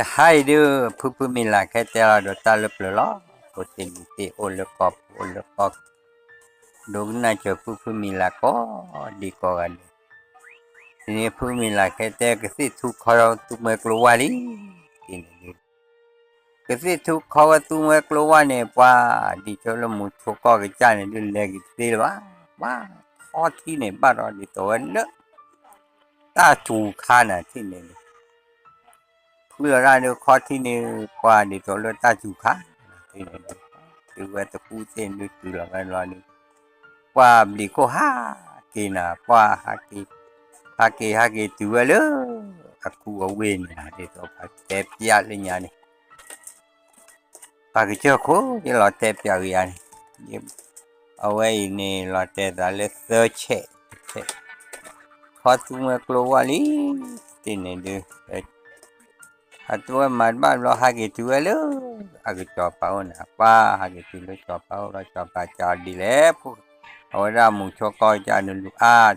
hai dia pupu mila kete la do talep lo potin ti olekop dogna che pupu mila ko di ko kan ini pupu mila kete ke si tu kharo tu me keluar ini ke si tu kharo tu me keluar ne pa di cholo mu choko ke cha ne di le ki ti ba o ti ne ba ro di to ne ta tu kha na ti ne Pura no khotini kwa ni to lo ta chu kha ti ne tu wa to pu sen du tu la ga lo ni kwa bli ko ha ki na kwa ha ki tu wa lo aku wa we ni na de to pa te pya le nya ni pa ki cho ko ni lo te pya ya ni awe ni lo te da le che kho tu ma klo wa li ti ne de Atua man lo hagi tu lo agi coba na pa hagi tu lo coba lo coba jadi lepu ora mu choko ja nu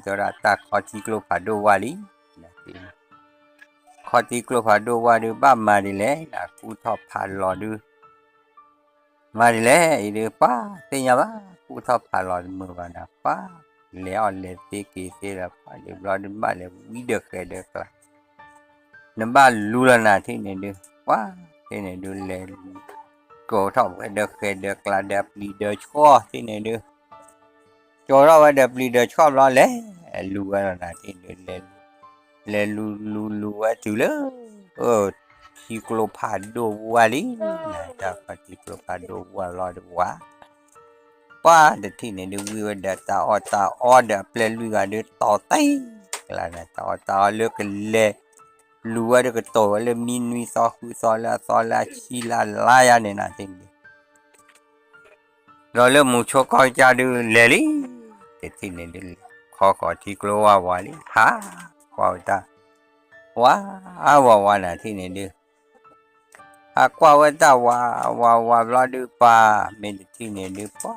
tora ta khoti klo phado wali khoti klo phado wali ba mari le na ku tho pha lo du mari le ide pa te nya ba ku tho pha lo mu ba na pa le on le te ki te la pa le lo de ba le wi de ke de ka Namba lula na thi ne de wa thi ne de le ko thau ke de la de leader cho thi ne de cho ra wa de leader cho lo le lu wa na thi ne le lu wa tu le thi klo pha do wa li na ta pa thi klo pha do wa lo de wa pa de thi ne de wi wa de ta o de ple lu ga de to tai la na ta le ke le Luar ke to le minui so la chi la ya ne na ting lo le mu cho ko ja du le li te ti ne de ko ti klo wa li ha wa ta wa na ti ne de a kwa wa ta wa lo du pa me ti ne de pa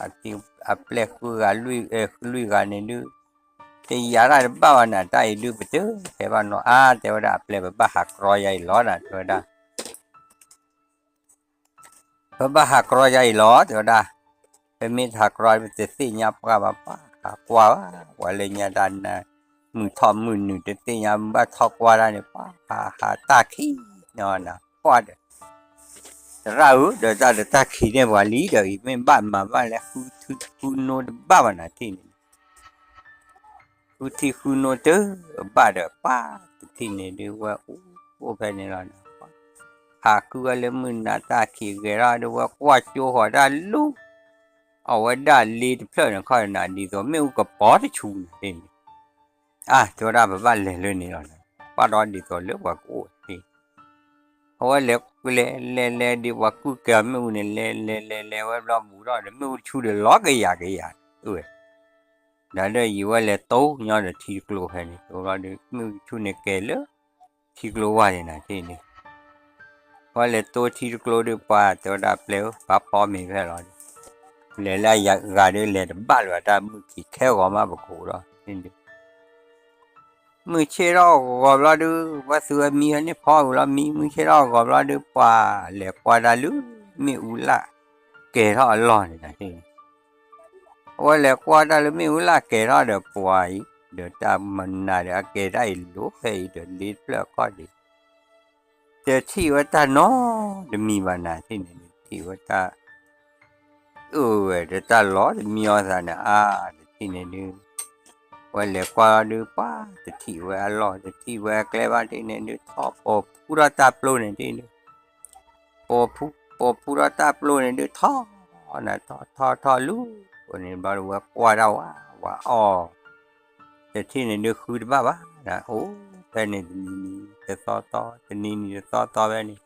a ti a ple ku ga lui ga ne du thì giờ là bao nhiêu tay đưa về chứ thì bao nhiêu thì bao nhiêu plei bao hạt rồi vậy ló nè rồi đó bao hạt rồi vậy ló rồi đó cái miếng hạt rồi thì xí nhập qua bao qua lên nhà đàn mười thom mười nửa thì xí nhập bao thọ qua đây nè ta khí nhỏ nè qua được ra rồi ra được ta khí này quản lý được mình bạn mà bạn lại khu nô bao nhiêu thì Uti kuno tu pada pa tine de wa o pe ne la ha ku ale mun na ta ki ge ra de wa kwa chu ho da lu a wa da li de plo na kha na di so me u ka pa de chu ne cho da ba le ni la pa do di so le wa ko ti ho le di wa ku ka me u ne le wa lo mu do de me u chu de lo ge ya ui đã đây gì vậy là tố nhau là thi kilo hay này rồi được mua chu này kể lỡ thi kilo vậy này thế này vậy là tôi thi kilo được qua tôi đã pleo bắt bỏ mình phải rồi lấy lại gà đi lấy ba loại ta mua chỉ khéo gõ mà bực khổ đó nên mua chế đó gõ ra được và xưa mi hay phò là mi mua chế đó gõ ra được qua lấy qua đã lú mi u là kể đó lo này thếว่าแล้วกว่าได้ไม่รู้ละเกล้าเดี๋ยวป่วยเดี๋ยวตามมันน่ะเดี๋ยวเกได้รู้ให้เดี๋ยวลิ้นแล้วก็ดีเดี๋ยวที่ว่าตาเนาะเดี๋ยวมีวันน่ะที่นี่ที่ว่าตาเดี๋ยวตาล้อเดี๋ยวมีอะไรนะเดี๋ยวที่นี่ดูว่าแล้วกว่าดูป้าเดี๋ยวที่ว่าล้อเดี๋ยวที่ว่าแกล้ว่าที่นี่ดูทอปอพูราตาปลุเนี่ยที่นี่ปอพูราตาปลุเนี่ยดูทอน่ะทอลูวันนี้บาร์ว่าว่าเราว่าแต่ที่นี่ดูคือบ้านะโอ้แต่นี่จะต่อแต่นี่จะต่อแบบนี้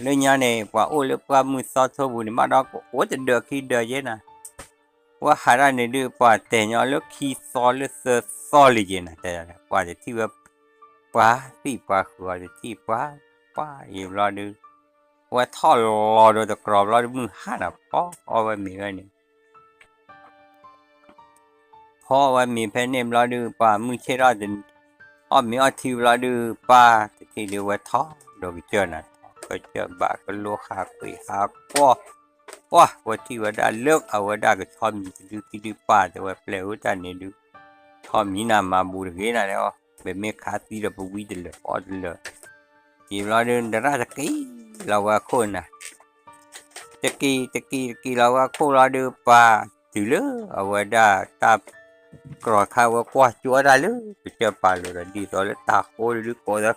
เรื่องนี้เนี่ยว่าโอ้เรื่องว่ามือต่อบุญมาดอกโอ้จะเดือดขี้เดือดเยอะนะว่าหาได้ในเรื่องว่าแต่เนี่ยเรื่องขี้ซอหรือซอเลยเยอะนะแต่ว่าจะที่ว่าที่ว่าคือว่าจะที่ว่าอยู่รอดูว่าท่อรอโดยตะกรอบรอดูมือห้าน่ะป้อเอาไว้มีไว้นี่พ่อไว้มีแผ่นเนมรอดูป่ามือเชื่อรอจนอ้อมีอ้อทิวรอดูป่า ที่เรียกว่าท้อโดยเจอนะก็เจอบาก็ลัวหาคุยหาป้อว่าที่ว่าได้เลิกเอาว่าได้ก็ชอบมีดูที่ดูป่าแต่ว่าเปล่าแต่เนี่ยดูชอบมีนามาบูรเกนะแล้วแบบไม่ขาดที่เราไปวิ่งเลยอดเลยที่เราเดินแต่ละตะกี้เราว่าคนนะตะกี้เราว่าคนเราเดินป่าถือเลยเอาว่าได้ตากรอข้าวว่ากว่าจัวได้เลยไปเจอป่าเลยดีตอนแล้วตาโคหรือโคตร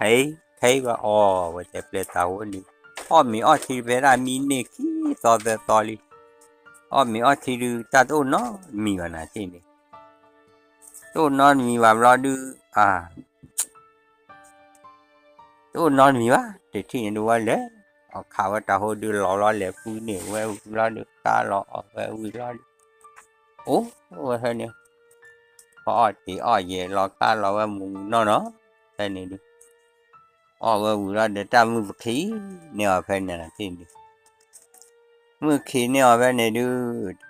thấyว่าอ๋อว่าจะเปลี่ยนเตาอันนี้อ้อมีอ้อที่เวลามีเนกี้ต่อแต่ต่อเลยอ้อมีอ้อที่ดูตาโตเนาะมีวันไหนที่นี่โตนอนมีว่าเราดูโตนอนมีว่าแต่ที่นี่ดูว่าเลยเอาข่าวว่าตาโหดูหล่อเลยพูดเนี่ยว่าเราดูตาหล่อว่าวิเราโอ้ว่าเท่านี้พออ้อที่อ้อเย่หล่อตาหล่อว่ามุงเนาะแต่นี่ดูอ้อว่าวิเราเดี๋ยวตามือขี้เนี่ยเพื่อนเนี่ยที่นี่มือขี้เนี่ยเพื่อนเนี่ยดู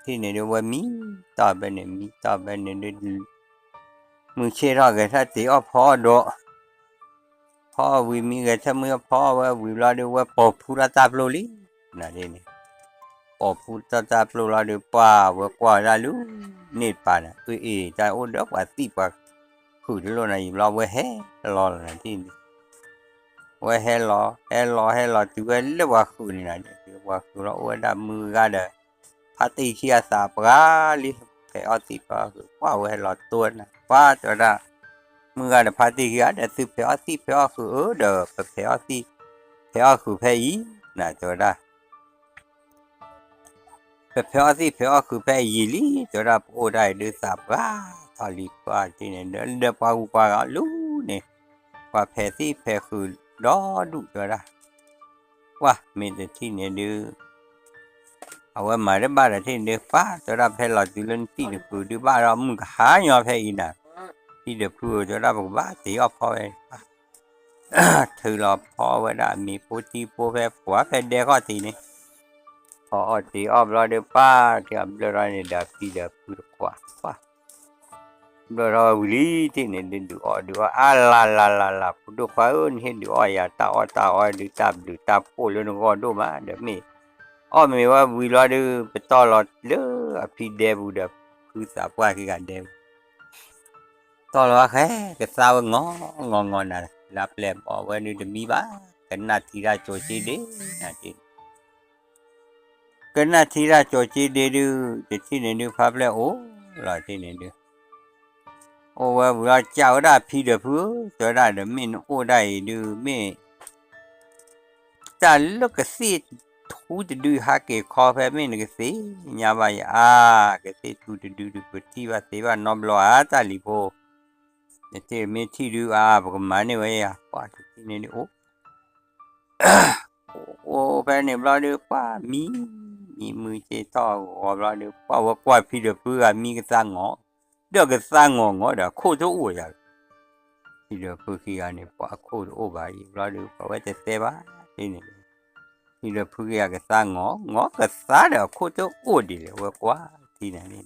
ที่นี่ดูว่ามีต่อไปเนี่ยมีต่อไปเนี่ยดูมือเชื่อเราแกถ้าตีอ้อพอโดพ่อวิมีแกถ้าเมื่อพ่อว่าวิเราดูว่าปอพูดตาปลุลินะที่นี่ปอพูดตาปลุเราดูป่าว่ากว่าเราลูนี่ป่านะใจโอ้ดอกว่าตีป่าคือที่เราในเราว่าเฮ่รอนะที่นี่ว่าเฮ่รอตัวเล็กว่าคือนี่นะว่าคือเราว่าดำมือกันเด้อพัติเขียสาปลาลิแค่อติป่าคือว่าเฮ่รอตัวนะว่าตัวละมือกันพัติเขียเด้อซื้อเพอคือเด้อเพอคือเพอีนะตัวละเพอคือเพอีลิตัวละโอ้ได้เดือสาปลาทอลิป่าที่นี่เด้อป่าอุปาลูเนี่ยว่าเพคือดอดุตัวละว่ามีแต่ที่เนี่ยดื้อเอาไว้มาได้บ้านที่เนี่ยฟ้าตัวละเพเราตุลันที่เดือคือดื้อบ้านเรามึงหาเนาะเพอีน่ะที่เดือคือตัวละบอกว่าตีออกพอเองถือเราพอไว้ได้มีผู้ที่ผู้เพผัวเพเด็กก็ทีนี้พอตีออกเราเดือป้าที่อับเราเนี่ยเดือพี่เดือพูดกว่าเราวิลีที่เนี่ยดูดูลาพูดกว่าเห็นดูอย่าตาดูตาพูดแล้วนึกว่าดูมาเดี๋ยวมีไม่ว่าวิลาดูไปต่อหลอดเลยพี่เดบูเดคือสาวว่าคือการเดบต่อหลอดแค่ก็สาวงอน่ะรับแลบว่านี่จะมีบ้ากันนาทีละโจชีเดนาทีกันนาทีละโจชีเดดูจะที่เนี่ยดูภาพแล้วโอ้หลอดที่เนี่ยดูโอ้ว่าเราเจ้าได้พี่เดพูจะได้เดมินโอ้ได้ดูไม่แต่ลูกก็สิทูจะดูหาเกี่ยวข้อแพ้ไม่นึกสิยาบายก็สิทูจะดูก็ที่ว่าสิว่านอมรอตาลิโบเนี่ยไม่ที่ดูบอกมาเนี่ยว่าป้าที่นี่โอ้แพ้เนี่ยเราดูป้ามีมือเจต่อเราดูป้าว่ากว่าพี่เดพูมีก็สร้างงอเดี๋ยวก็สร้างงอเดี๋ยวโคตรโอ้ยพี่เดพูขี้อันนี้ป้าโคตรโอ้บายเราดูป้าว่าจะเซบ้าที่นี่ที่เราพูดกันสร้างงอก็สร้างเดี๋ยวโคตรโอ้ดีเลยว่ากว่าที่ไหนนี่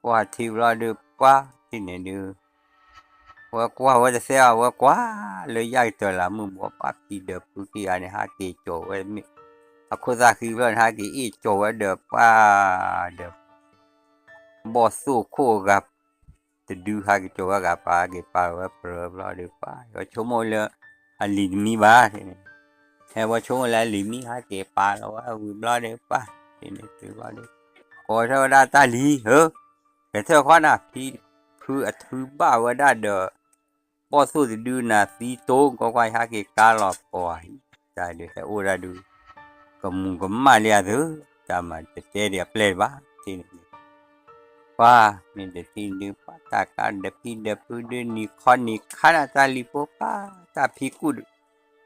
กว่าที่เราดูป้าที่ไหนดูว่าจะเสียว่ากว่าเลยย้ายตัวละมึงบอกป้าที่เดือพูดกันหาที่โจไว้มีคนสักคือเรื่องหาที่อีโจไว้เดือป้าเดือบอสู้คู่กับจะดูหาที่โจกับป้าว่าเปล่าเราดูป้าก็ชั่วโมงละอันลิมีบ้าที่นี่ว่าช่วงเวลาลิมีหาเก็บปลาแล้วว่าวิบล้อเด้อป่ะที่นี่คือว่าเด้อคอยเท่าได้ตาลีแต่เท่าข้อน่ะพี่คือถือบ้าว่าได้เด้อพอสู้จะดูน่ะสีโต้ก็ควายหาเก็บกาหลอกปล่อยใจเด้อโอ้ได้ดูก็มึงก็มาเรียเด้อจำมาจะเจอเดียเปลบ้าที่นี่ว่ามีเด็กที่นี่ป้าตาการเด็กพี่เด็กพูดนี่ข้อนี้ข้าน่ะตาลีโปป้าตาพี่กู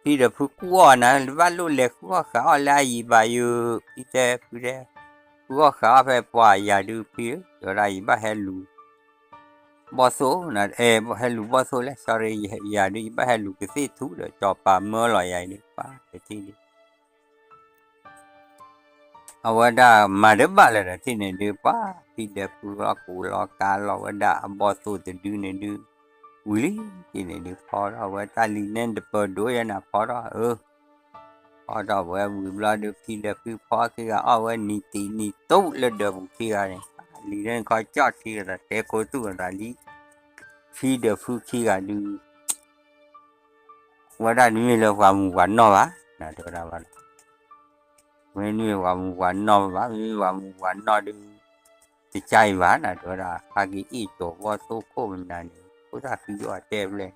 พี่เด็กพูดกัวนะว่าลูกเล็กกัวเขาอะไรอีบาอยู่พี่เจ้กัวเขาไปปล่อยอย่าดูพี่อะไรบ้าเฮลูบอสโซนะบ่เฮลูบอสโซเลย sorry อย่าดูบ้าเฮลูก็สิทุกเดี๋ยวจอปาเมื่อลอยใหญ่นี่ป้าที่นี่เอาว่าได้มาเด็บบ้าเลยที่นี่ดูป้าพี่เด็กพูดรอกูรอการรอว่าได้บอสโซจะดูเนี่ยดู Willy ini di pora wa tali nen de perdo ya na pora pora wa we bla de pi de pi pora ki ga awa ni ti ni to le de bu ki ga ni li nen kha cha ti da te ko tu da li pi de fu ki ga du wa da ni le wa mu wa no ba na do da ba we ni wa mu wa no ba ni wa mu wa no de ti chai ba na do da ha ki i to wa so ko na ni ko da pi yo te ble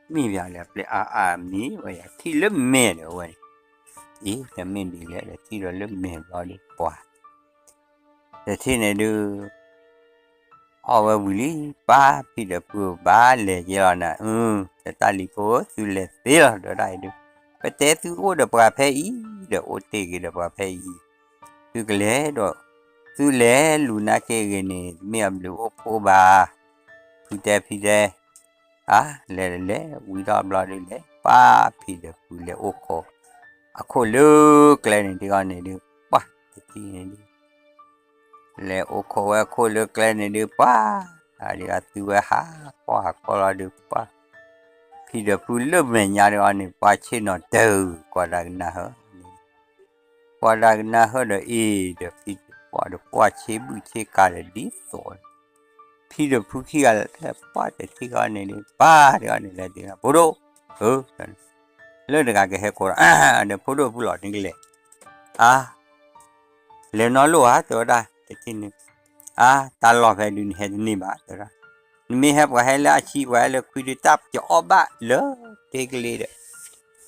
mi bia le ple a mi wa ya ti le me de wa the men đi lẽ là chỉ là lớp mềm đó đi qua để thế này đưa họ vào buổi ba khi được vừa ba lệ giờ nè để ta đi phố từ lệ thế là ở đây được cái té thứ ô được bà phê ý được ô tê cái được bà phê ý từ cái lẽ đó từ lẽ luna cái này mềm được ô cô bà phi tê lẽ quý đó là lẽ ba phi được vừa lẽ ô cô cô lược lên thì con này được ba thì này được lẽ ô cô lược lên này được ba đi ra từ ha qua là được ba khi được phụ lớp mình nhà được anh ba trên nó từ qua đằng nào được y được khi qua chế bự chế cả là đi rồi khi được phụ khi là ba thì con này được ba thì con này là được bố đô lên được cái hệ quả để phụ đồ phụ lọt những cái lệ lên nói luôn tôi đây thì ta lọt về đường hệ ni mà tôi ra mi hẹp và hay là chi và là quy định tap cho bạn lỡ thế cái lệ đấy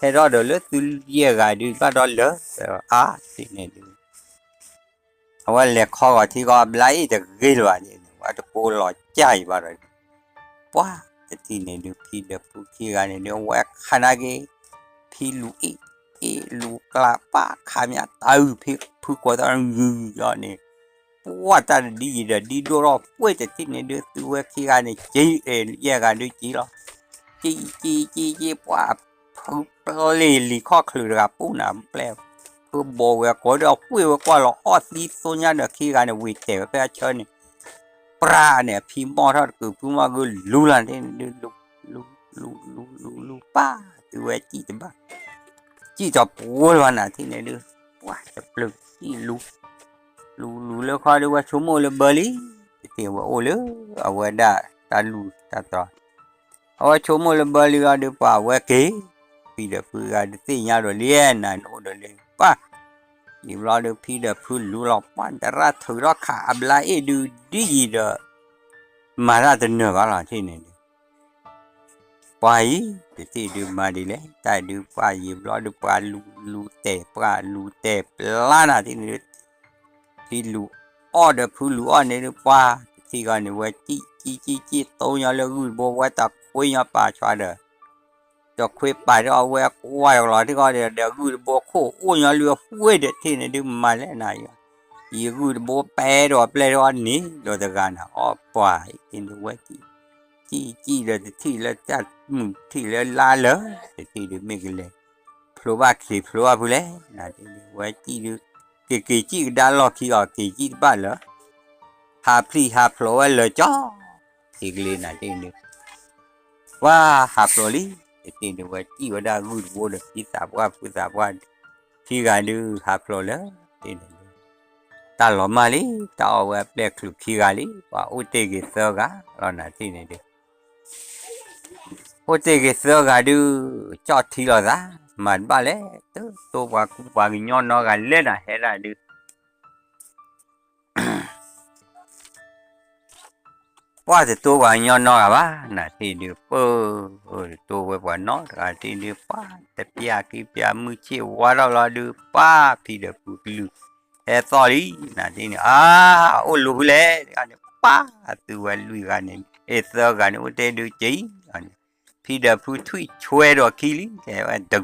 hay đó được lỡ từ giờ gài đi bắt đó lỡ thì này được và lệ kho thì có lấy được ghi vào vậy và được cô lọt chạy vào rồi quá thì này được khi được khi gài này được quẹt khả năng cáiพี่ลูกลาป้าขามยาตายพี่กว่าตอนยืนย้อนนี่ว่าตอนดีดูรอบป่วยแต่ที่นี่ดูตัวขี้กันนี่จีแยกกันด้วยจีหรอจีว่าลีข้อคลือกับปูน้ำแปลวคือบอกว่าก็เราป่วยว่าเราอดดีส่วนใหญ่เด็กขี้กันนี่วิ่งเตะไปเชิญนี่ปลาเนี่ยพี่มอถ้าคือพี่มาก็รู้แล้วนี่ลูป้าตัวจีจะบ้าจีจะปวดวันน่ะที่ไหนดูว้าจะปลุกจีลูแล้วคอยดูว่าชั่วโมงละเบอร์ลี่เที่ยวว่าโอ้เลยเอาไว้ได้ตาลูตาต่อเอาไว้ชั่วโมงละเบอร์ลี่ก็ดูป่าไว้เก๋พี่เด็กพี่ก็ดูที่ยาดูเลี้ยนน่ะโน่ดูเลี้ยนป่ะยิ่งรอดูพี่เด็กพี่รู้หลอกปั้นแต่รัดถือรักขาอับไลดูดีเด้อมารัดเหนือก็หล่ะที่ไหนไปที่ดูมาดีเลยแต่ดูไปยิ่งรอดูปลาลูเตะปลาน่ะที่นี่ที่ลูอ้อเด็กผู้ลูอ้อเนี่ยดูปลาที่กันเนี่ยว่าจีโตอย่างเลยกูบอกว่าตะคุยอย่างปลาชวาเด้อจะคุยปลาเราว่าว่าอย่างไรที่กันเดี๋ยวกูบอกโค้อย่างเรือคุยเด็ดที่นี่ดูมาแล้วนายยี่กูบอกแปรดอกเปลดนี้เราจะกันอ้อปลาที่ดูว่าจีเลยที่ละจัดที่ละลาเลยที่ดูไม่กันเลยเพราะว่าผู้เล่นนะที่ดูว่าจีดูจีด้านหลอกที่ออกจีบ้านเหรอหาพลอยเลยจ้าที่เลยนะที่ดูว่าหาพลอยที่ดูว่าจีว่าได้กูดูว่าที่สาบว่าที่การดูหาพลอยเลยที่ดูตาหล่อมาเลยตาเอาไว้เปลี่ยนคลุกที่กันเลยว่าอุตเตกิเสือกะเราหน้าที่นี่ดูโอเตกิเสือกะดูจอดที่เราซะมันบ้าเลยตัวว่ากินย้อนนอกันเล่นนะเห็นอะไรดูว่าจะตัวว่าย้อนนอกันวะน่ะที่ดูตัวว่าน้อกันที่ดูป้าแต่เปียมือเชี่ยวว่าเราดูป้าพี่เด็กผู้ลูsorry น่ะที่นี่โอ้ลูกเลยกันป้าตัวลุยกันนี่เสือกันอุตเตดูจีพี่เด็กผู้ทุยช่วยดอกขี้ลิแต่ว่าตึ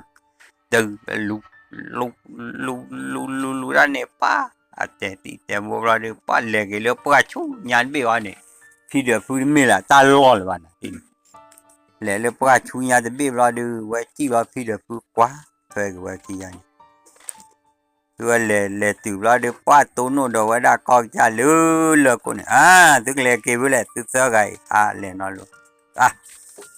งลูด้านเนี่ยป้าแต่บอกเราดูป้าเล็กเลยป้าชูยันไปวันนี้พี่เดือดพูดไม่ละตาล้อเลยวันนี้เลยป้าชูยันจะไปเราดูว่าที่ว่าพี่เดือดพูดกว่าเพื่อว่าที่ยันตัวเลยตื่นเราดูป้าตัวโน้นว่าได้กองจ่าเลยคนตึกเลยเก็บไว้เลยตึกเสือไก่เลยนอนลูก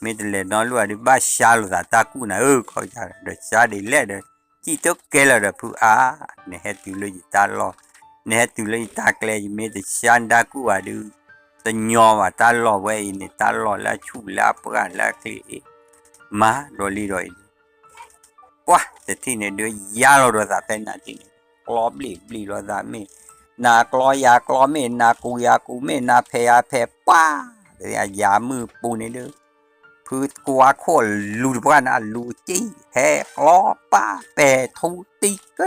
ไม่แต่เลยนอนรัวดิบ้าชาลูตากูนะเขาจะเดือดชาดิเล่เด้อจีตกเกลเด้อผู้เนี่ยให้ตุเลยตาล้อเนี่ยให้ตุเลยตาเกลยไม่แต่ชาดากูดูแต่ยอมตาล้อไว้เนี่ยตาล้อละชูละปราละคลีมาโดลีโดยว้าแต่ที่เนี่ยเดี๋ยวยาเราจะเป็นนาทีเนี่ยกลอบลีเราจะไม่นากลอยากลอไม่นากูยากูไม่นาเพยเพป้าเดี๋ยวยามือปูนี่เด้อพืชกัวโคลูบ้านลูจี้แฮกลอป้าแปทูติก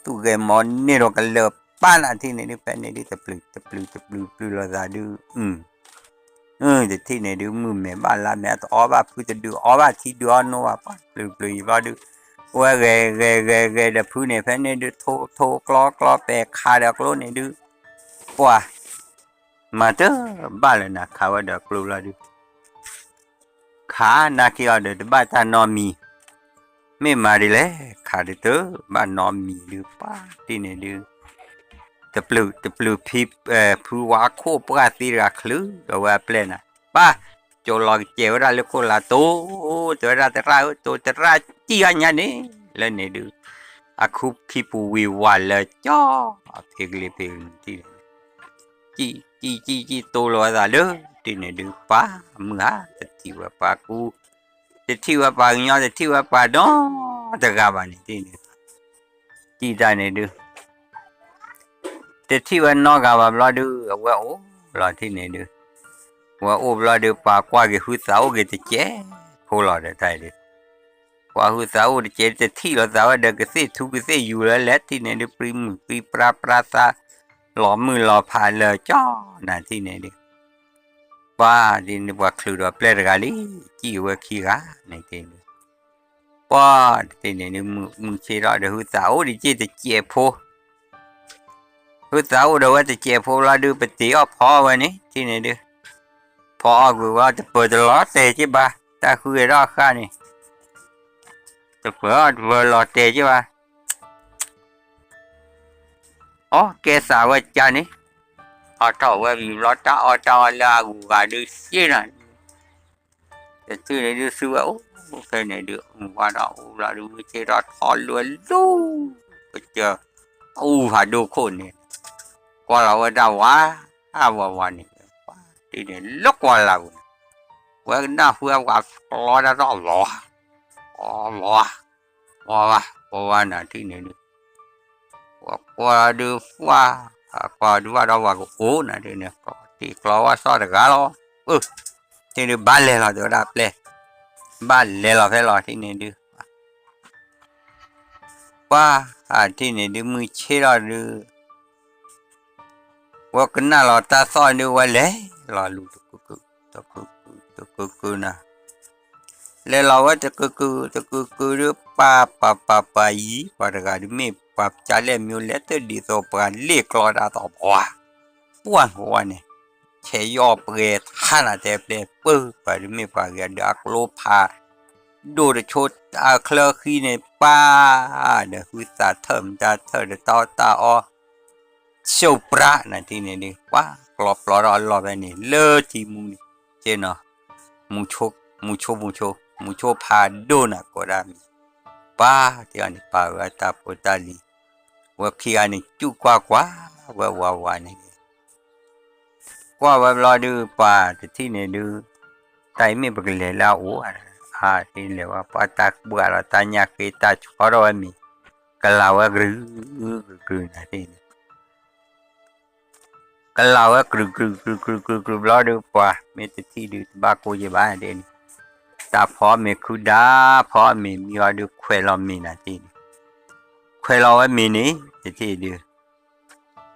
ตัวเกมอนนี่เราก็เลิกป้านาทีนี่เป็นนี่ตะปลือเราจะดูแต่ที่เนี่ยดูมือแม่บ้านละแม่ตัวบ้าพูดจะดูบ้าที่ดูอันโน้ว่าปลือว่าดูว่าเกเดี๋ยวพูดเนี่ยเพื่อนเนี่ยดูโทกล้อแปะขาเด็กล้อเนี่ยดูว่ามาเถอะบ้านเลยนะขาว่าเด็กล้อละดูขานาคีเอาเด็กบ้านตานอมีไม่มาดิเลยขาเด็กเถอะบ้านนอมีดูป้าที่เนี่ยดูตะปลือพิบผู้ว่าโคปราตีรักลือเราว่าเปล่นนะป้าโจลองเจวราเลือกคนละตัวราแต่ราตัวแต่ราจีอันยันนี่แล้วเนี่ยดูอาคุบคิปูวิววันเลยจ้าเพลที่จีตัวเราแต่เด้อที่เนี่ยดูป้ามึงฮะจะที่ว่าป้ากูจะที่ว่าป้าเงาจะที่ว่าป้าดอจะกลับมาเนี่ยที่เนี่ยจีได้เนี่ยดูแต่ที่ว่านอกกับเราดูว่าโอ้เราที่เนี่ยดูว่าโอ้เราดูปากว่าเกี่ยวกับสาวเกี่ยวกับเจ๊พวกเราได้ใจดูว่าหัวสาวเจ๊จะที่เราสาวเด็กก็เสียทุกเสียอยู่แล้วแหละที่เนี่ยดูปรีปราซาหล่อมือหล่อผ่านเลยจ้านั่นที่เนี่ยดูป้าที่เนี่ยว่าคลือว่าเปลี่ยนกันเลยจีว่าขี้กาในที่เนี่ยป้าที่เนี่ยดูมึงเชื่อเราดูหัวสาวดิเจ๊จะเจ๊พอหัวสาวเราว่าจะเจ๊พอเราดูปฏิอ้อพอวันนี้ที่เนี่ยดูพอกูว่าจะเปิดตลอดเตะใช่ปะแต่คุยรอข้านี่จะเปิดหลอดเตะใช่ปะอ๋อแกสาวจานี่อ๋อต่อว่ามีรถต่อลากูก็ดูสินะแต่ที่นี่ดูสิว่าโอ้แค่นี้ดูว่าเราดูเจอรถทอลล้วนลูก็เจอโอ้หาดูคนนี่ก็เราว่าได้ว่าวันนี้ที่นี่ลุกว่าเราว่าหน้าเพื่อว่าล้อได้รอล้อว่าน่ะที่นี่ว่าดูว่าเราว่าโอ้น่ะที่นี่ก็ที่กลัวว่าซอดกันล้อที่นี่บ้านเลยเราเดี๋ยวรับเลยบ้านเลยเราให้เราที่นี่ดูว่าที่นี่ดูมือเชื่อเราดูว่ากันน่าเราตาซ้อนดูว่าเลยเราลูกกูนะแล้วเราว่าจะกูหรือป้ายีป้าตะการไม่ป้าจะเล่นมิวเลตดีโซปานเรียกรอดาต่อป้วนหัวเนี่ยเชยอเปรตท่านาเตเปปื้อป้าไม่ป้าเกดักโลพาดูดชดเคลขี้ในป้าเดี๋ยวคือตาเถิมตาเถิดตาอ้อเชี่ยวปลานะที่นี่ดิป้ากรอบปลอดรอแบบนี้เลิศที่มึงเจนมุโชพาโดนะก็ได้ป้าที่อันนี้ป้าว่าตาปตาลีว่าขี้อันนี้จุกว่านี่ว่าเราดูป้าที่นี่ดูแต่ไม่เป็นไรแล้วโอ้ที่เรียกว่าป้าตาบัวเราตาหยากีตาชอรมีก็เราว่ากรึนะที่นี่ก็เราว่ากรึเราดูป้าไม่ติดที่ดูบ้ากูจะบ้าเด่นตาพ่อมีคุดาพ่อมีว่าดูเควลามีนะที่เควลาว่ามีนี่ที่ดู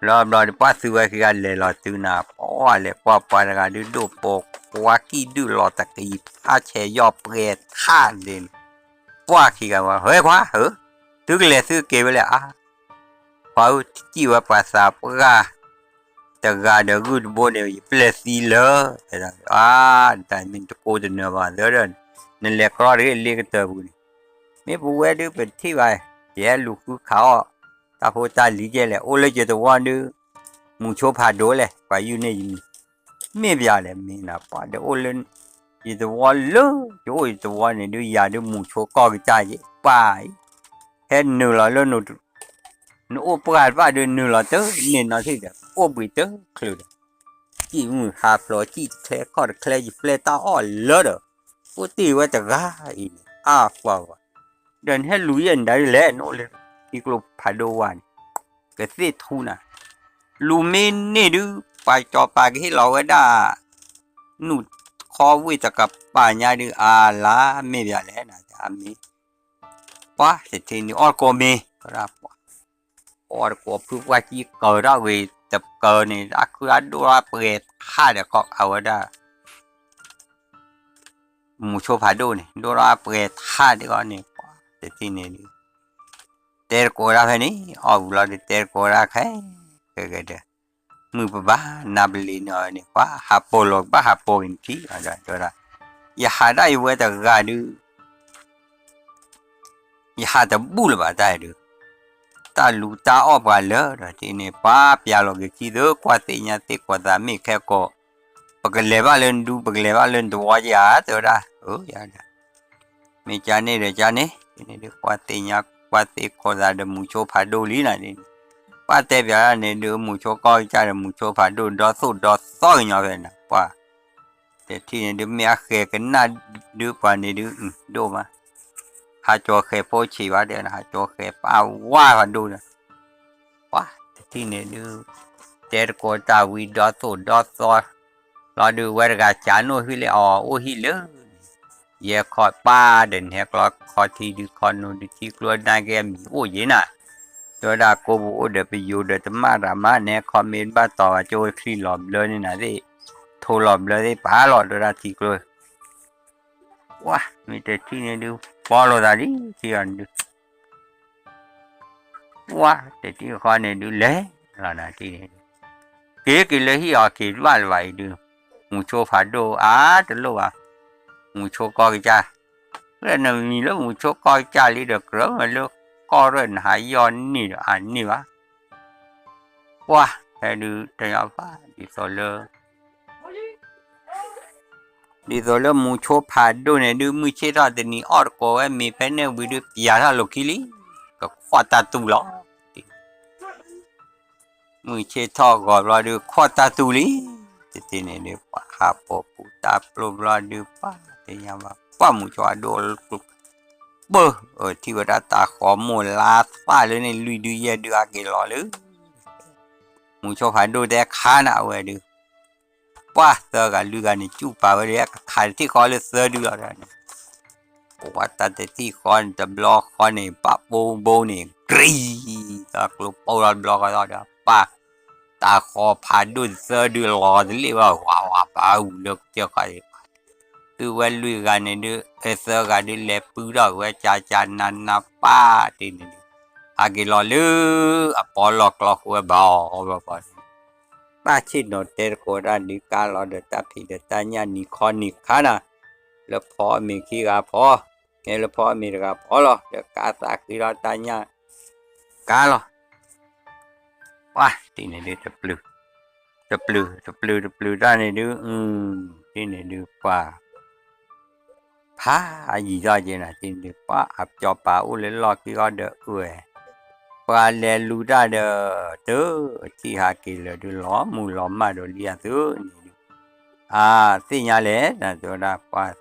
เราดูป้าซื้อไว้คือกันเลยเราซื้อนะพ่อเลยป้าแล้วก็ดูปกว่ากี่ดูเราตะกี้อาเชยยอเปรตข้าเด่นป้าขี้กันว่าเฮ้ยซื้อเลยซื้อเก็บไว้เลยพอที่ว่าภาษาปะแต่ก็เดี๋ยวกูบอกเดี๋ยวเปลี่ยนสีเลยแต่มันจะโคตรเนื้อบ้านเดินนั่นแหละก็เรียกตัวบุญไม่พูดดูเป็นที่ว่าเดี๋ยวลูกเขาตาพูดตาลีเจเลยโอ้เลยจะตัววันดูมุชโชพาโดเลยไปอยู่ในยิม没别了没那把的我人一直我了，就一直我呢就也就木错搞个家业，把还努了努的，我不干把的努了的，你那些的我不得，可了，几木哈不了几天搞的可以不到all了的，我对我这个啊，哇。dan he luyen dari le no le iklo padowan ke se thuna lu men ne du pa cho pa ke lo da nu kho wi ta ka pa nya du a la me bya le na ja me pa se ti ni or ko me ra pa or ko pu wa chi ko ra we tập cờ này đã cứ ăn đua bề hai để có ở đó một số phải đua này đua bề hai để có này để tin này ter ko ra phải này ở là để ter ko ra cái đó mưa ba nabli nó này quá hapolo ba hapo in chi ở đó đó ya hada iwe ta ga du ya hada bul ba ta du ta lu ta o ba le rồi thì này ba pia lo cái chi đó qua te nya te qua da mi cái ko bagale ba lên du bagale ba lên du wa ya to da ya da mi cha ne de cha ne này được qua te nya qua te ko da de mucho pha do li na ni qua te bia ne de mucho ko cha de mucho pha do so nya về nè qua để thì này được mẹ khề cái na đứa qua này đứa đô mà hai cho khề phô chỉ vào đây là hai cho khề bao qua vào đô nè quá thì này đứa trẻ cô ta vi đó so lo đưa qua gà chả nuôi huy lệ ô hi lỡ giờ khỏi ba đến hết lo khỏi thì được con nuôi được chi luôn đang game ô vậy nè tôi đã cô bố để bị dụ để tấm mà ra nè comment ba tỏ cho khi làm lên này đi thô làm lên phá lọt ra thì rồi quá mình để chi này được bỏ lọt ra đi thì ăn được quá để chi con này được lấy là chi này cái lấy hi ở cái vậy được một chỗ phá đồ từ lâu một chỗ coi cha cái này mình lấy một chỗ coi cha đi được rồi mà lúc coi rồi hãy yon nỉ ăn nỉ quá quá để được để ăn phá đi solo đi rồi là một chỗ phá đồ này đưa mới chế ra thì ni ở có em mình phải nêu bị được giá ra lục kili có khoa ta tu lắm mới chế thọ gọi là được khoa ta tu lý thì này được hạ bộ phụ ta plum là được pa thì nhà mà pa một chỗ đồ bơ ở thì vừa đã ta khó một lá pa lên này lùi đưa ra đưa cái lò lứ một chỗ phải đồ để khá nào vậy được quá giờ cả lư cái này chú bà với đấy khai thì khó là giờ đưa ra quá ta thì khó ta block khó này bắp bô này kri ta lúc bao là block cái đó ba ta khó phá đôi giờ đưa lò thì liệu wow bao được chưa phải từ quen lư cái này đưa giờ cái đi lẹp bự rồi quen cha nana ba thì này cái lò lư bỏ lọt quen bao ba chỉ nói tới cô ra đi cả lo được ta thì được ta nhà đi con đi khá nè là phò mình khi gặp phò nghe là phò mình gặp phò lo được cả ta khi đó ta nhà cả lo wow thì này đi tập lư ra này đưa thì này đưa qua phá gì do vậy nè thì được quá áp cho bà u lên lo khi đó được qua lẹ lú ra được tớ chỉ hạ kỳ là được ló mù ló mà được lia tớ thì nhà lẽ là tớ đã qua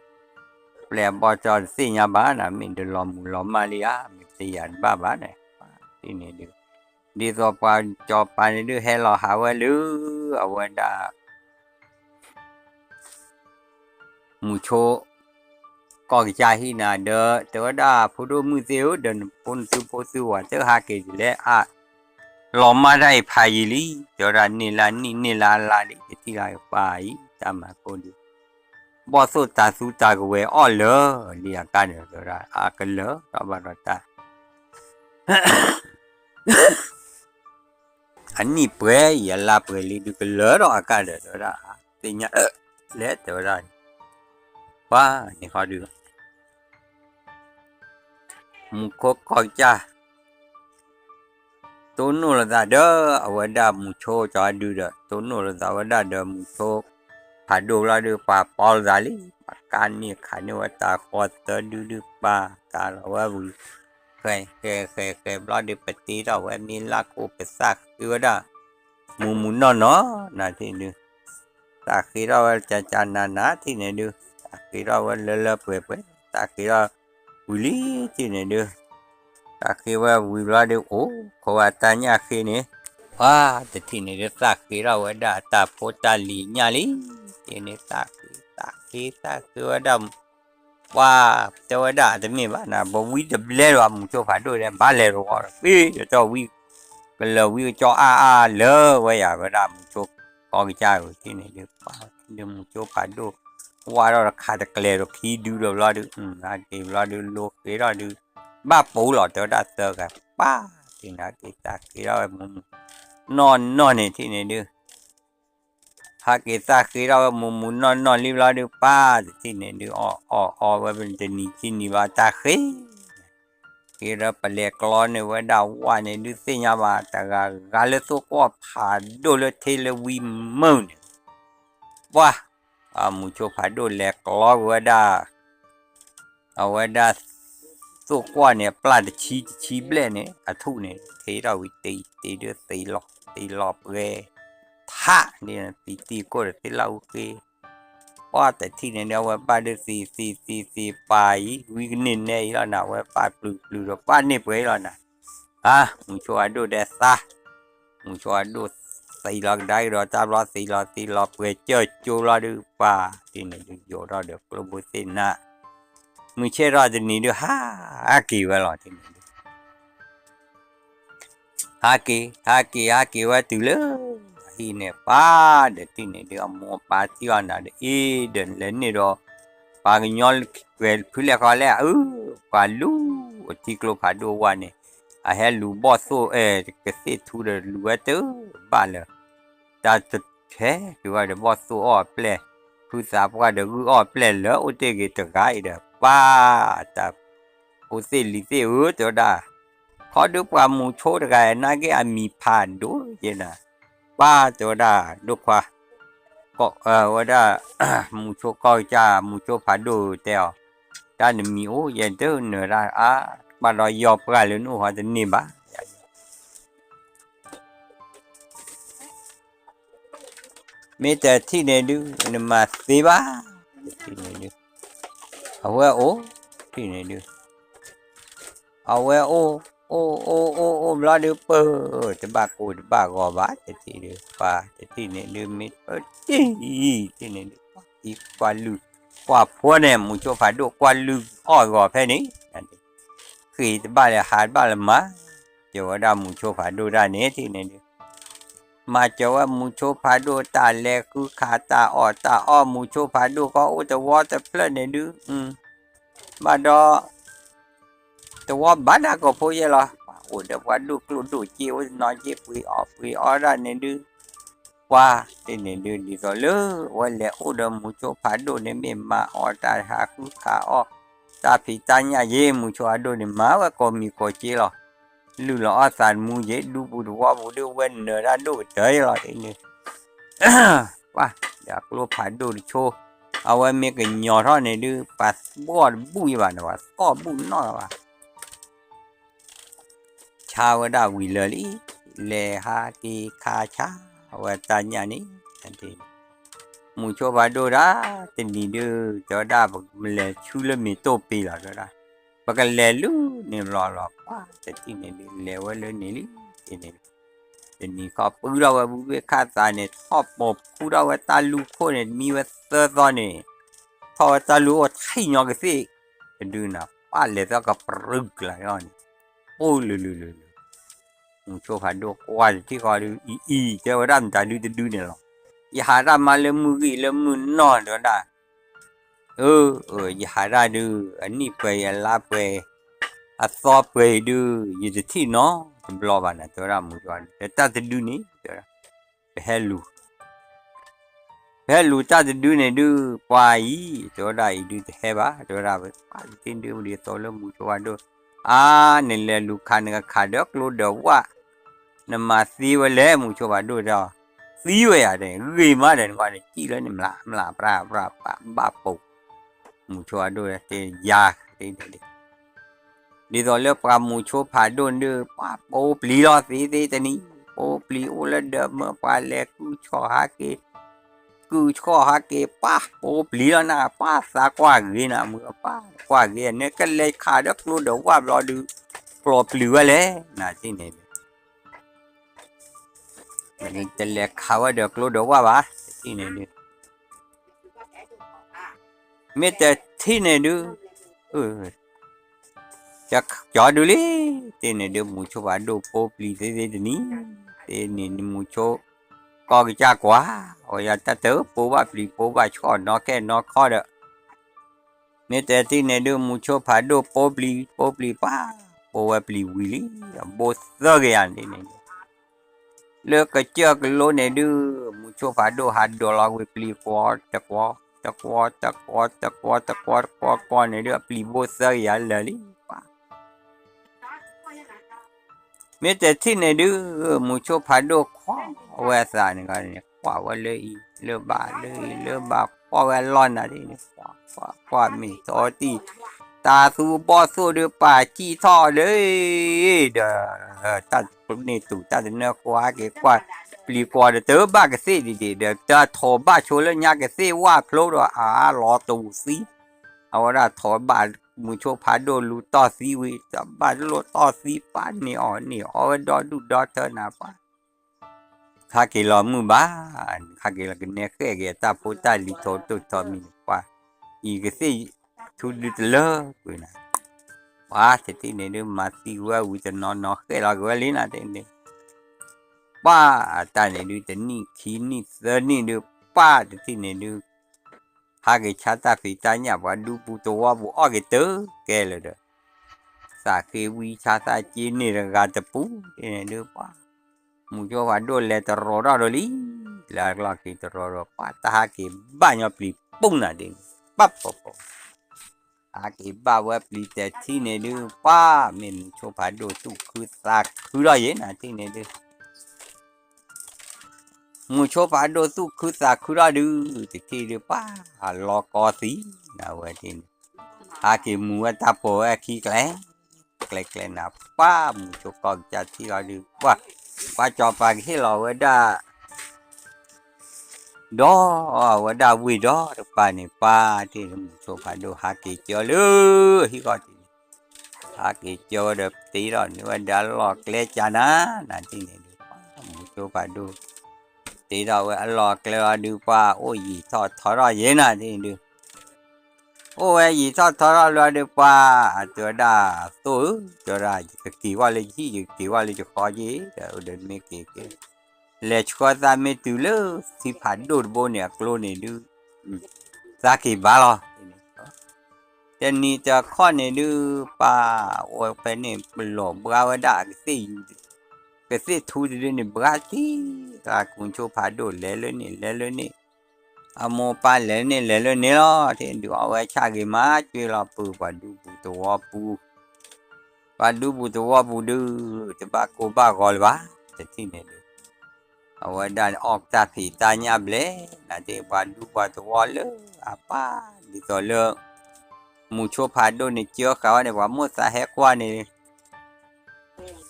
lẹ bỏ cho thì nhà bá là mình được ló mù ló mà lia mình thì ăn ba này thì này được đi rồi qua cho ba này được hay là hảo ở lứ ở bên đó mù chô có cái chai hi nà đỡ tớ đã phụ đồ mưu tiêu đừng phun tư và tớ hạ kỳ lẽ lò mà đây phải gì lý tớ ra nì là đi thì là phải ta mà cô đi bỏ số ta của về lỡ đi cả nữa tớ ra cái lỡ đó bà rồi ta anh nhỉ bữa giờ là bữa đi được cái lỡ đó cả nữa tớ ra thì nhá lẽ tớ ra quá thì khó được một cô coi cha tôi nói là đó ở đây một chỗ cho đưa đó tôi nói là ở đây một chỗ ผาดูเราดูป่าปอลซาลีการนี่ขันว่าตาคอตดูป่าตาเราว่าบุเคยเราดูปฏิเราว่ามีลักอุปสรรคอยู่ด้ามุนเนาะนะที่ดูตาคีเราจะนาที่เนี่ยดูตาคีเราว่าเลเปื่อยตาคีเราวิลีที่เนี่ยดูตาคีว่าวิเราดูโอ้เขาว่าตาเนี่ยคีเนี่ยว้าแต่ที่เนี่ยตาคีเราว่าด่าตาโพตาลีเนี่ยลีที่เนี่ยตาคีว่าดำว่าแต่ว่าด่าแต่ไม่บ้านะบ่วิจะเล่ว่ามึงโจผ่านด้วยเนี่ยบ้าเล่หรอกพี่จะเจ้าวิก็เลยวิจะเลไว้อย่าว่าด่ามึงโจก็กิจายที่เนี่ยเดี๋ยวป้าเดี๋ยวมึงโจผ่านด้วยว่าเราขาดเกลือขี้ดูเราดูนะเดี๋ยวเราดูโลกเราดูบ้าปูหลอดเดี๋ยวด่าเจอกันป้าที่นั่นที่ตาที่เรามึงนอนเนี่ยที่เนี่ยดูหากตาคือเรามุนนอนรีบเราดูป้าที่เนี่ยดูว่าเป็นจะนี่ที่นี่ว่าตาคือเราไปเรียกร้อนเนี่ยว่าดาวว่าเนี่ยดูเสียมาแต่กาเลตัวก็ผ่านดูเลยเทเลวิมมึงว่ามุชผ่านดูเรียกร้อนว่าดาเอาว่าดาตัวก็เนี่ยปลาชีเบลเนี่ยอาทุเนี่ยเทเราตีเดือดตีหลอกเลยท่าเนี่ยตีก็เลยที่เราว่าแต่ที่เนี่ยว่าป้าดูสีไปวิ่งนินเนี่ยแล้วนะว่าป้าปลุกป้าเนี่ยไปแล้วนะมึงช่วยดูเด็ดซะมึงช่วยดูสีหลอกได้เราจับเราสีหลอกไปเจอจูเราดูป้าที่เนี่ยดูโยเราเดี๋ยวกลัวบุษนะมึงเชื่อเราจะนี่ดูกี่วันหรอที่นี่กี่ว่าตัวเลยที่เนี่ยป้าเด็ดที่เนี่ยเดี๋ยวมัวป้าที่ว่าน่ะเดินเล่นนี่รอป้าก็ย้อนเวลพื้นแล้วก็แล้วป้าลูที่กลัวผาดูวันเนี่ยเฮลูบอสโซก็เสียทุเรศลูเตอบ้านเลยแต่จะแค่คือว่าเดี๋ยวบอสโซเปล่คือสาบว่าเดี๋ยวเปล่แล้วโอเตกิตกายเดี๋ยวป้าแต่โอเซลิเซเดี๋ยวได้ขอดูความมูโชดกันน่าแกมีผ่านดูเจนะป้าเดี๋ยวได้ดูความก็ว่าได้มูโชก็จะมูโชผ่านดูเดียวด้านมีโอ้ยันเตอร์เนื้อได้บ้านเรายอบกันเลยนู้นเขาจะนี่บ้ามีแต่ที่เนี่ยดูนี่มาสิบ้าที่เนี่ยดูเอาไว้โอ้ที่เนี่ยดูเอาไว้โอ้เราดูเปิดจะบ้ากูจะบ้ากอบ้าจะที่ดูป้าจะที่เนี่ยดูมิดที่เนี่ยดูอีกว่าลูกว่าพวกเนี่ยมุจผ่านดูกว่าลูกกอแค่นี้คือจะบ้าเลยหาบ้าเลยมาเจ้าว่าดามุจผ่านดูได้เนี่ยที่เนี่ยดูมาเจ้าว่ามุจผ่านดูตาแลคือขาตามุจผ่านดูก็อุตวะจะเพลินเนี่ยดูมาดอแต่ว่าบ้านก็พูดยังหรอโอ้เดี๋ยวว่าดูจีวนอนจีปุยอได้เนี่ยดูว่าเนี่ยดูดีก็เลยว่าแล้วโอ้เดี๋ยวมุจผ่านดูเนี่ยไม่มาตาหาคือขาตาพิจารณาเย่มุจผ่านดูเนี่ยมาว่าก็มีก็จีหรอลูกหล่อสารมูเยดูบุตรว่าบุตรเว้นเนื้อดูเตยหรอเนี่ยว่าอยากรู้ผ่านดูโชว์เอาไว้เมื่อกี้หยอดท่อเนี่ยดูปัสบอดบุยบ้านว่าก็บุญน้อยว่าชาวดาวิลลีเลหากีคาชาว่าตาญานี่ทันทีมูโชบาดูด้าตินดีดูจอดาบอกมันเลยชูเลมีโตปีละจอดาปากเลลูนี่รอป้าแต่ที่นี่เลวเลยนี่นี่เขาพูดเราว่าบุเบคาตาเนี่ยชอบบอกพูดเราว่าตาลูกคนเนี่ยมีว่าเซอร์ตอนเนี่ยพอตาลูกว่าใช่ยอกสิดูนะป้าเลยต้องกับปรึกเลยอ่ะโอ้ลูมุโชบาดูว่าที่เขาดูเจ้าดำตาดูเนี่ยหรอยาดามาเลมือนอนจอดายาดาดูอันนี้ไปลาไปซอไปดูยี่สิบที่น้องจะบล็อกนะตัวเรามุจวันแต่ตาจะดูนี่ตัวเราเฮลูตาจะดูเนี่ยดูไปตัวเราดูเฮบ้าตัวเราไปที่ดูมันจะโตแล้วมุจวันดูนี่แหละลูกค้าเนี่ยขาดอกลูกเดียวว่าน้ำมาซีวันแล้วมุจวันดูเรา xí vậy à đấy ghi mà đấy gọi là chi lên làm là ba bộ mucho đôi thì già thì đi rồi lớp qua mucho phá đồn đưa ba bộ pli lo tí thế này bộ pli ô là đỡ mà qua lẹ cứ cho cái pa bộ pli lo na pa sa qua ghi na mưa pa qua ghi này cái lấy khá đất luôn đâu qua lo được pro pli vậy nè thế này mình chỉ lấy khá được luôn đâu qua ba thế này mấy cái thế này nữa chắc cho được đi thế này được mucho vào đồ po pli thế này mucho có cái cha quá rồi giờ ta tớ po ba cho nó cái nó khó được mấy cái thế này được mucho vào đồ po pli pa po pli willy bo giờ cái anh này lỡ cái chưa cái lô này được mucho vào đồ hạt đồ là pli qua ta này được pli bo giờ cái anh là đi mấy cái thế này được mucho phá đồ quá về sao này cái này quá về lơ bà quá về lon này đi quá mình thôi thì ta thu bao số được bà chi thọ đấy ta lúc này tụi ta đến nó quá cái quá lì qua được tới ba cái xe đi để ta thọ ba chỗ lên nhà cái xe qua close rồi lo tù xíเอาละถอยบาทมือโชพาโดลูต่อซีวิจับบาทโลต่อซีป้านี่อ๋อดอดูดอเธอนะป้าข้าเกลอมือบ้านข้าเกลอกันเนี่ยแค่เกตาพูดตาลิโตตุตอมีป้าอีกสิทุดิตเลอกูนะป้าเสร็จที่เนี่ยมาซีว่าวิจะนอนแค่เราก็ลิ้นอะไรเนี่ยป้าตาเนี่ยดูแต่นี่ขี้นี่เสือนี่ดูป้าที่เนี่ยดูcái chata phi ta nhà và du bu to wa bu o cái tớ cái là đó sa cái vi chata chi này là gà tập pu này được pa mu cho wa do le tro rồi li là cái tro pa ta cái ba nhà pli pung na đi bắp bắp cái ba wa pli te thi này được pa mình cho phải đồ tu cứ sa cứ đó vậy nè thi này được mucho phá đồ tu cứ sa cứ ra được thì khi được pa lo co tí nào vậy thì cái mua ta po khi kle nào pa mucho con cha thì ra được pa cho pa khi lo vậy đó vậy đó vui đó được pa này pa thì mucho phá đồ cái cho lư hi gọi cái cho được tí rồi nữa đã lo kle cha na thì này được mucho phá đồ tí đâu anh lo cái đi qua ôi gì thọ ra vậy nè thì được ôi gì thọ ra đi qua tôi đã tôi cho ra cái kỳ qua lên gì kỳ qua lên cho khó gì rồi đến mấy cái lệ cho ra mấy từ lơ thì phải đổ vô nè clone này đưa ra kỳ ba lo cho nên cho khó này đưa pa ôi phải này lỗ bao đã cái gì thu đi này bác tí ta cũng cho phá đồ lẻ lên nè mua pa lẻ lên đó thì được ở cha cái má chơi là bự và du bù đưa thì ba gọi bá thì này được ở đây ọc ta thì ta nhab lẽ là để và du lỡ apa đi rồi lỡ mua cho phá đồ này chưa khảo này quá mua sa hết qua này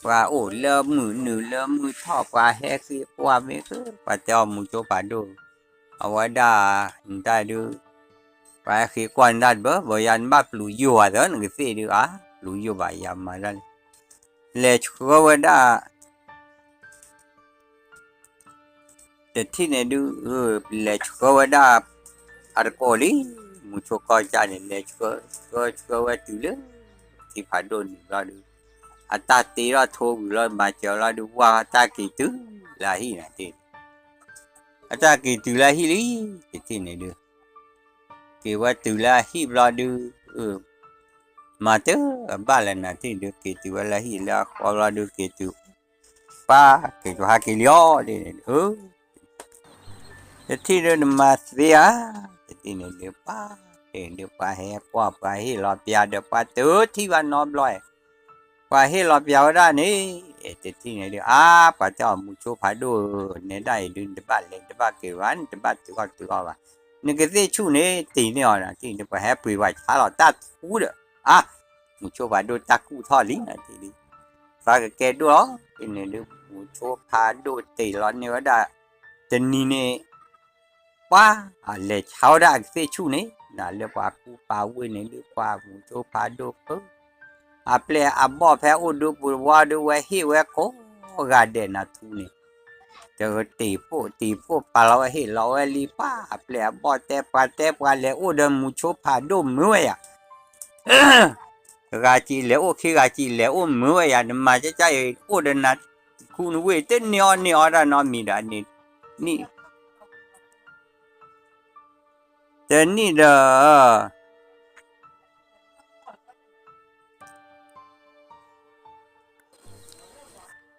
và ổ lơ mưa thọ qua hết khi qua mấy cái và cho một chỗ bản đồ ở ngoài đà người ta đưa và khi quan đặt bớt bởi anh bắt lùi dùa đó là cái gì được á lùi dùa bài giảm mà ra lệ cho qua đà để thi này đưa lệ cho qua đà ở cổ lý một chỗ coi cha này lệ cho qua từ lớn thì phải đồ ra được ta tí ra thô rồi mà chờ ra được qua ta kỳ tứ là hi này thì ta kỳ tứ là hi lý thì này được kỳ qua tứ là hi ra được mà tứ ba lần là thì được kỳ tứ là hi là qua ra được kỳ tứ ba kỳ cho hai kỳ lió thì thì rồi mà xía thì này được ba thì được ba hè qua ba hi là bia được ba tứ thì ba nó loại và hi lọp vào ra này te tine de pa cha mucho pa do ne dai du de ba le de ba ke wan de ba tu ka ba ne ke te chu ne ti ne ora ti ne pa ha pui wa cha lo ta ku de mucho pa do ta ku tho li na ti di fa ke do lo ti ne de mucho pa do ti lo ne wa da te ni ne pa le chao da te chu ne na le pa ku pa we ne le pa mucho pa do pe ple bo phe o do pu wa do we hi we ko ga de na tu ne te ti po pa lo hi lo li pa ple bo te pa le o de mucho pa do mu ya ga chi le o khi ga chi le o mu ya ma cha o de na ku nu we te ni da no mi da ni te ni da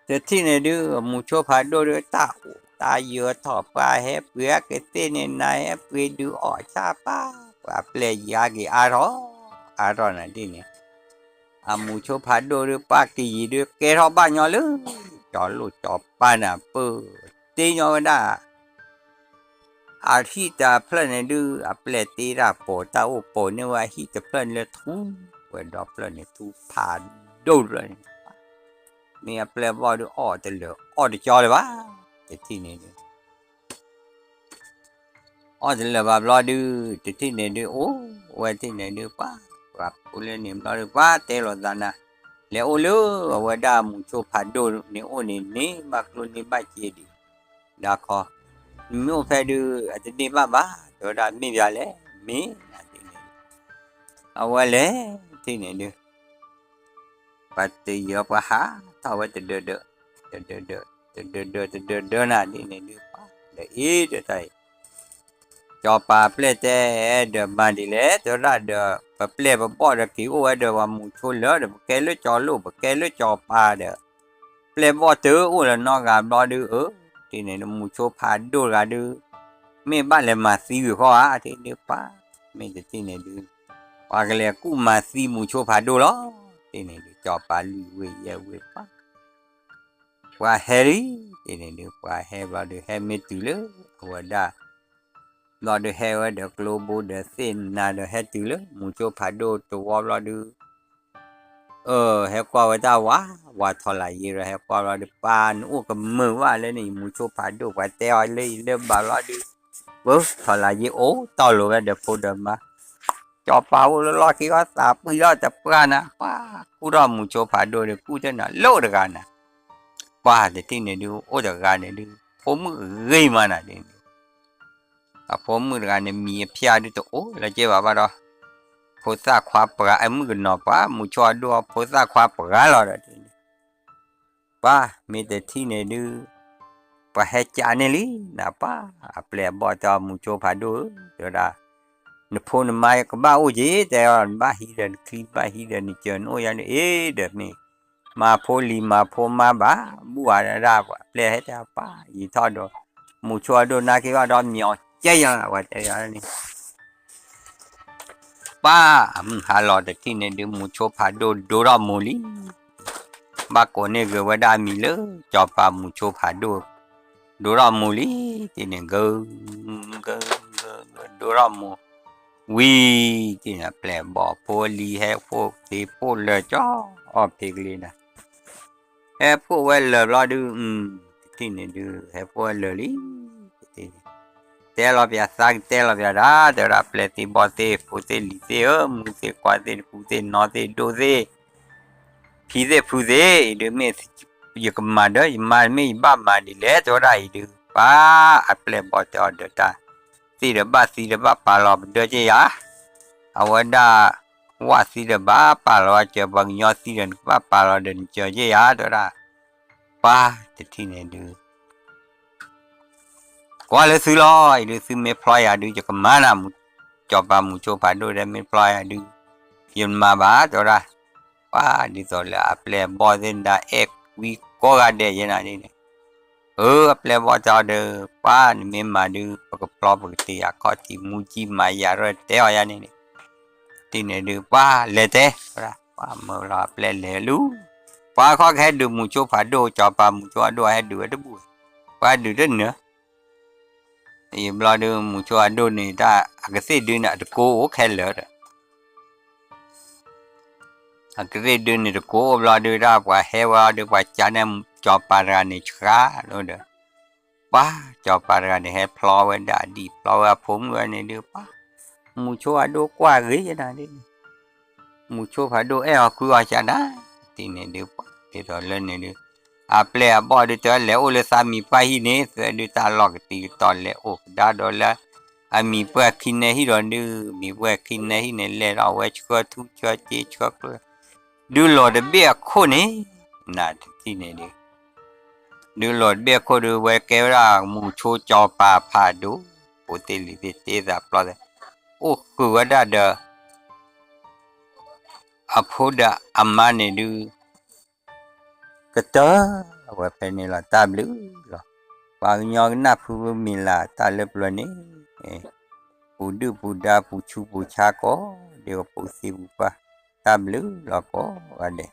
te ti ne du mucho pa do de ta yo tho pa he pue ke te ne na he pue du o cha pa ple ya gi a ro na di ne mucho pa do de pa ki de ke ro ba nyo lu cho pa na pu ti nyo da hi ta plan ne du ple ti ra po ta o po ne wa hi ta plan le thu we do plan ne thu pa do re ni ple ba do o te le o de cho le ba te ti ne o te le ba lo du te ti ne du o we ti ne du pa rap u le ni lo du pa te lo da na le o lu we da mucho pa do ni o ni ma klo ni ba chi di da kho mi o phe du te ni ba do da mi bya le mi na ti ne a we le ti ne du pa te yo pa ha ta we te de na ti ne du pa de e de tai cho pa ple te de ba di le to da de pa ple pa bo de ki o de wa mu cho le de ke le cho lu ke le cho pa de ple bo te o le no ga bo du ti ne mu cho pa do ga du me ba le ma si yu ho ti ne pa me de ti ne du pa ke le ku ma si mu cho pa do lo ti ne du cho pa lu we ye we pa wa heri ti ne du pa he ba du he me tu le wa da lo de he wa de global de sin na de he tu le mucho phado to wa lo du he qua wa da wa tho la yi re he qua lo de pa nu ka mu wa le ni mucho phado wa te o le ba lo du bo tho la yi o to lo wa de po de ma cho pa wo lo ki wa sa pu lo ta pa na pa ku ro mucho phado de ku te na lo de ga na pa de ti ne du o de ga ne du po mu ge ma na de phô mưa ra nên mía pia đi tổ là chơi bà đó phô sa khoa bả em mưa nọ quá mua cho đua phô sa khoa bả lo rồi ba mi để thi này đưa bà hết cha này lý nè ba ple bỏ cho mua cho phải đua rồi đó nó phô nó mai có ba ô gì thế ba hi đến khi ba hi đến chơi nó ya này được nè mà phô li mà phô mà ba bua ra ple hết ra ba gì thôi đó mua cho đua na cái đó nhiều chơi à vậy chơi này ba hà lò de ti ne de mucho pa do ra moli ba ko ne ge wa da mi le cho pa mucho pa do ra moli ti ne ge do ra mo wi ti ne ple bo poli he po ti po le cho o pe gli na he po we le la du ti ne du he po le li ti te lo via sang te lo via da de la pleti bote fute lite mu te quate fute no te do de pide fude de me ye comanda ma me ba ma di le to dai du pa a ple bote order ta si de ba pa lo de je ya awada wa si de ba pa lo che bang yo si de ba pa lo de che je ya to da pa te ti ne du qua le su lo ai le su me ploy a du cho ma na mu cho ba mu cho pa do de me ploy a du yin ma ba to ra pa di to la ple bo den da ek wi ko ga de yin na ni ple bo cho de pa ni me ma du pa ko plo pa ti a ko ti mu chi ma ya ro te o ya ni ti ne du pa le te ra pa mo la ple le lu pa kho khe du mu cho pha do cho pa mu cho do he du de bu pa du de nữa thì bla du mu cho do ni ta cái gì du na de ko khe le de cái gì du ni de ko bla du ra qua he wa de qua cha ne cho pa ra ni cha lo de pa cho pa ra ni he plo wa da di plo wa phum wa ni de pa mu cho do qua ghi vậy đó đi mucho phado ku acha da tine de te to le ne de a ple a bo de to le o le sa mi pa hi ne se de ta log ti to le o da do la a mi pa kine hi do de mi pa kine hi ne le ra we chko tu cho che chko du lo de be ko ne na tine de du lo be ko de we ke ra mucho cho pa pha do o te li te da plo de o ku wa da de Apoda amane du kata wa penela tablu lo pa nyo na phu mi la ta le plo ni udu buda puchu pucha ko de pu si bu pa tablu lo ko ade